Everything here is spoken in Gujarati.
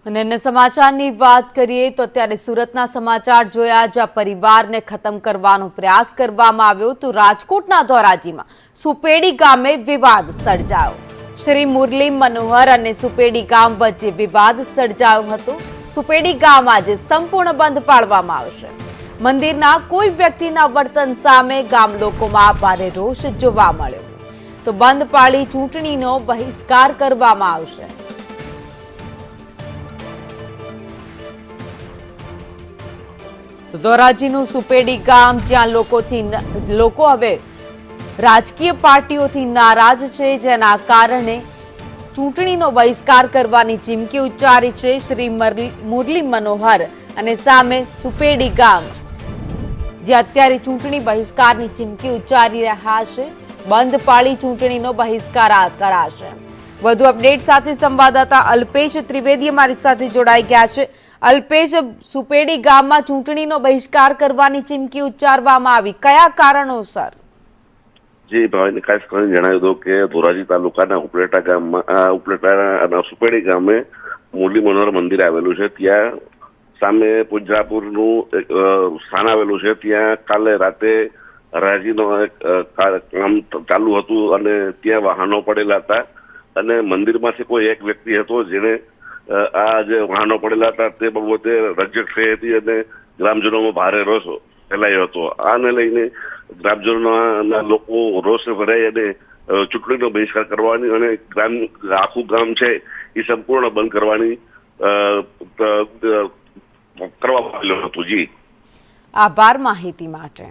અને અન્ય સમાચારની વાત કરીએ તો અત્યારે સુરતના સમાચાર જોયા, જ્યાં પરિવારને ખતમ કરવાનો પ્રયાસ કરવામાં આવ્યો તો રાજકોટના ધોરાજીમાં સુપેડી ગામે વિવાદ સર્જાયો। શ્રી મુરલી મનોહર અને સુપેડી ગામ વચ્ચે વિવાદ સર્જાયો હતો। સુપેડી ગામ આજે સંપૂર્ણ બંધ પાડવામાં આવશે। મંદિરના કોઈ વ્યક્તિના વર્તન સામે ગામ લોકોમાં ભારે રોષ જોવા મળ્યો તો બંધ પાડી ચૂંટણીનો બહિષ્કાર કરવામાં આવશે। તો ધોરાજીનું સુપેડી ગામ, જ્યાં લોકો હવે રાજકીય પાર્ટીઓથી નારાજ છે, જેના કારણે ચૂંટણીનો બહિષ્કાર કરવાની ચીમકી ઉચ્ચારી છે શ્રી મુરલી મનોહર અને સામે સુપેડી ગામ, જે અત્યારે ચૂંટણી બહિષ્કારની ચીમકી ઉચ્ચારી રહ્યા છે। બંધ પાળી ચૂંટણીનો બહિષ્કાર કરાશે। વધુ અપડેટ સાથે સંવાદદાતા અલ્પેશ ત્રિવેદી અમારી સાથે જોડાઈ ગયા છે। અલ્પેશ, સુપેડી ગામમાં ચૂંટણીનો બહિષ્કાર કરવાની ચીમકી ઉચ્ચારવામાં આવી, કયા કારણોસર? જી ભાઈ, ખાસ કરીને જણાવી દો કે ધોરાજી તાલુકાના ઉપલેટા ગામમાં ઉપલેટાના સુપેડી ગામે મુરલી મનોહર મંદિર આવેલું છે। ત્યાં સામે પૂજરાપુરનું એક સ્થાન આવેલું છે। ત્યાં કાલે રાતે હરાજીનો એક કામ ચાલુ હતું અને ત્યાં વાહનો પડેલા હતા અને મંદિરમાંથી કોઈ એક વ્યક્તિ હતો જેને આ જે વાહનો પડેલા હતા તે બાબતે રજૂઆત થઈ હતી અને ગ્રામજનોમાં ભારે રોષ ફેલાયો હતો। આને લઈને ગ્રામજનોના લોકો રોષ ભરાઈ અને ચૂંટણીનો બહિષ્કાર કરવાની અને આખું ગામ છે એ સંપૂર્ણ બંધ કરવાની કરવામાં આવેલું હતું। જી, આભાર માહિતી માટે।